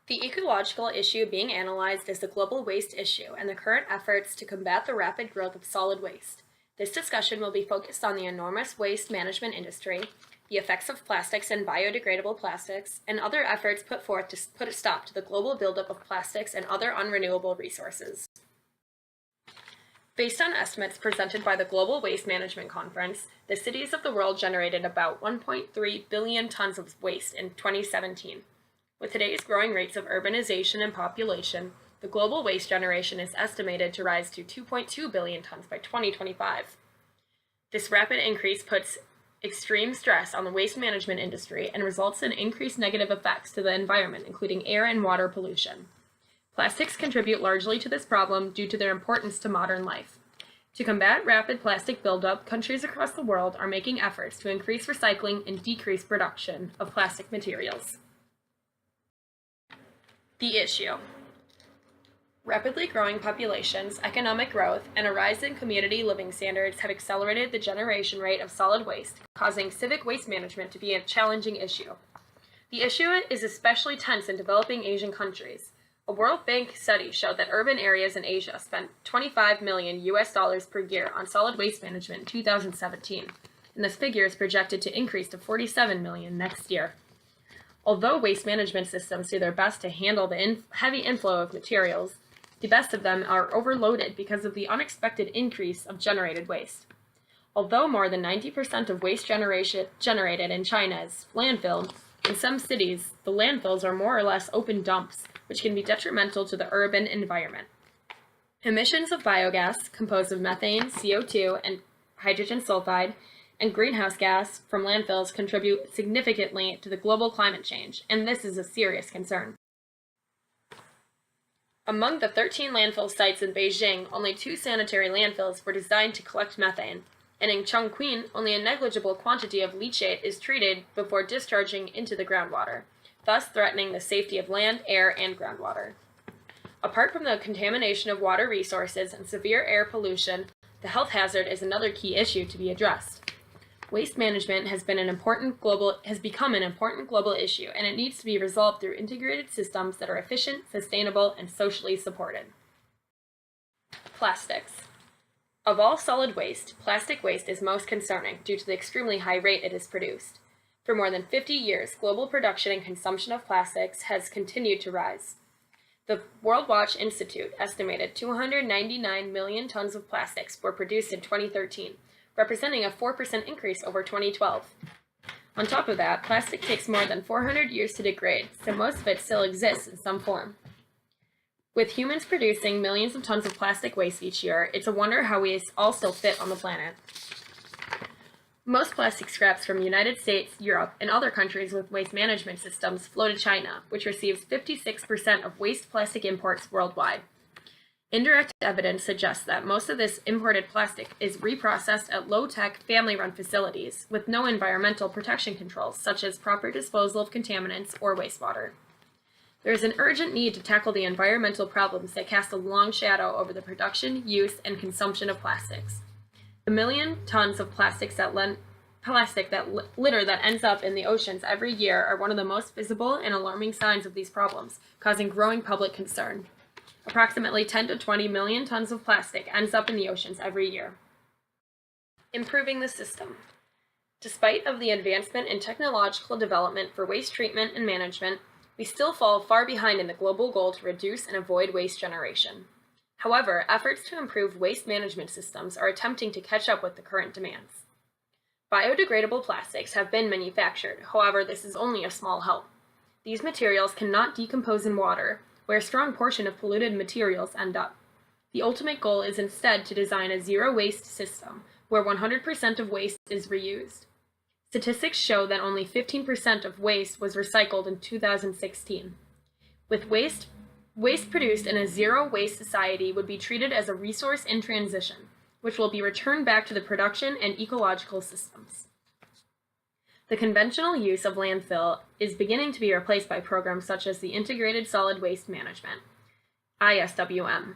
The ecological issue being analyzed is the global waste issue and the current efforts to combat the rapid growth of solid waste. This discussion will be focused on the enormous waste management industry, the effects of plastics and biodegradable plastics, and other efforts put forth to put a stop to the global buildup of plastics and other unrenewable resources. Based on estimates presented by the Global Waste Management Conference, the cities of the world generated about 1.3 billion tons of waste in 2017. With today's growing rates of urbanization and population, the global waste generation is estimated to rise to 2.2 billion tons by 2025. This rapid increase puts extreme stress on the waste management industry and results in increased negative effects to the environment, including air and water pollution. Plastics contribute largely to this problem due to their importance to modern life. To combat rapid plastic buildup, countries across the world are making efforts to increase recycling and decrease production of plastic materials. The issue. Rapidly growing populations, economic growth, and a rise in community living standards have accelerated the generation rate of solid waste, causing civic waste management to be a challenging issue. The issue is especially tense in developing Asian countries. A World Bank study showed that urban areas in Asia spent $25 million per year on solid waste management in 2017, and this figure is projected to increase to $47 million next year. Although waste management systems do their best to handle the heavy inflow of materials, the best of them are overloaded because of the unexpected increase of generated waste. Although more than 90% of waste generated in China is landfilled, in some cities, the landfills are more or less open dumps, which can be detrimental to the urban environment. Emissions of biogas, composed of methane, CO2, and hydrogen sulfide, and greenhouse gas from landfills contribute significantly to the global climate change, and this is a serious concern. Among the 13 landfill sites in Beijing, only 2 sanitary landfills were designed to collect methane, and in Chongqing, only a negligible quantity of leachate is treated before discharging into the groundwater, thus threatening the safety of land, air, and groundwater. Apart from the contamination of water resources and severe air pollution, the health hazard is another key issue to be addressed. Waste management has become an important global issue, and it needs to be resolved through integrated systems that are efficient, sustainable, and socially supported. Plastics. Of all solid waste, plastic waste is most concerning due to the extremely high rate it is produced. For more than 50 years, global production and consumption of plastics has continued to rise. The World Watch Institute estimated 299 million tons of plastics were produced in 2013, representing a 4% increase over 2012. On top of that, plastic takes more than 400 years to degrade, so most of it still exists in some form. With humans producing millions of tons of plastic waste each year, it's a wonder how we all still fit on the planet. Most plastic scraps from the United States, Europe, and other countries with waste management systems flow to China, which receives 56% of waste plastic imports worldwide. Indirect evidence suggests that most of this imported plastic is reprocessed at low-tech, family-run facilities with no environmental protection controls, such as proper disposal of contaminants or wastewater. There is an urgent need to tackle the environmental problems that cast a long shadow over the production, use, and consumption of plastics. The million tons of plastic that litter that ends up in the oceans every year are one of the most visible and alarming signs of these problems, causing growing public concern. Approximately 10 to 20 million tons of plastic ends up in the oceans every year. Improving the system. Despite of the advancement in technological development for waste treatment and management, we still fall far behind in the global goal to reduce and avoid waste generation. However, efforts to improve waste management systems are attempting to catch up with the current demands. Biodegradable plastics have been manufactured, however, this is only a small help. These materials cannot decompose in water, where a strong portion of polluted materials end up. The ultimate goal is instead to design a zero-waste system, where 100% of waste is reused. Statistics show that only 15% of waste was recycled in 2016. With waste produced in a zero-waste society would be treated as a resource in transition, which will be returned back to the production and ecological systems. The conventional use of landfill is beginning to be replaced by programs such as the Integrated Solid Waste Management, ISWM.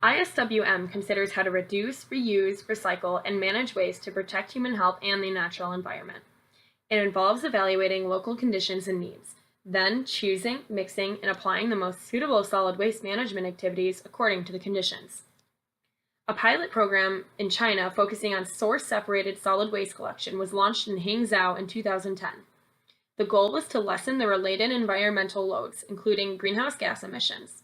ISWM considers how to reduce, reuse, recycle, and manage waste to protect human health and the natural environment. It involves evaluating local conditions and needs, then choosing, mixing, and applying the most suitable solid waste management activities according to the conditions. A pilot program in China focusing on source-separated solid waste collection was launched in Hangzhou in 2010. The goal was to lessen the related environmental loads, including greenhouse gas emissions.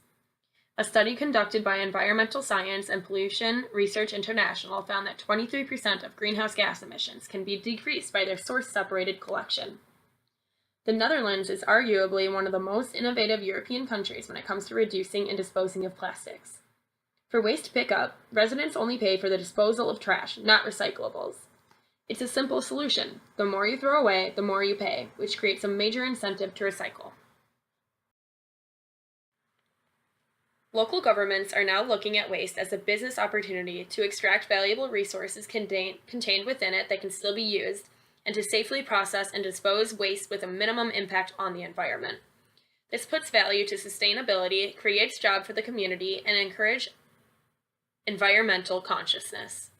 A study conducted by Environmental Science and Pollution Research International found that 23% of greenhouse gas emissions can be decreased by their source-separated collection. The Netherlands is arguably one of the most innovative European countries when it comes to reducing and disposing of plastics. For waste pickup, residents only pay for the disposal of trash, not recyclables. It's a simple solution. The more you throw away, the more you pay, which creates a major incentive to recycle. Local governments are now looking at waste as a business opportunity to extract valuable resources contained within it that can still be used, and to safely process and dispose waste with a minimum impact on the environment. This puts value to sustainability, creates jobs for the community, and encourages environmental consciousness.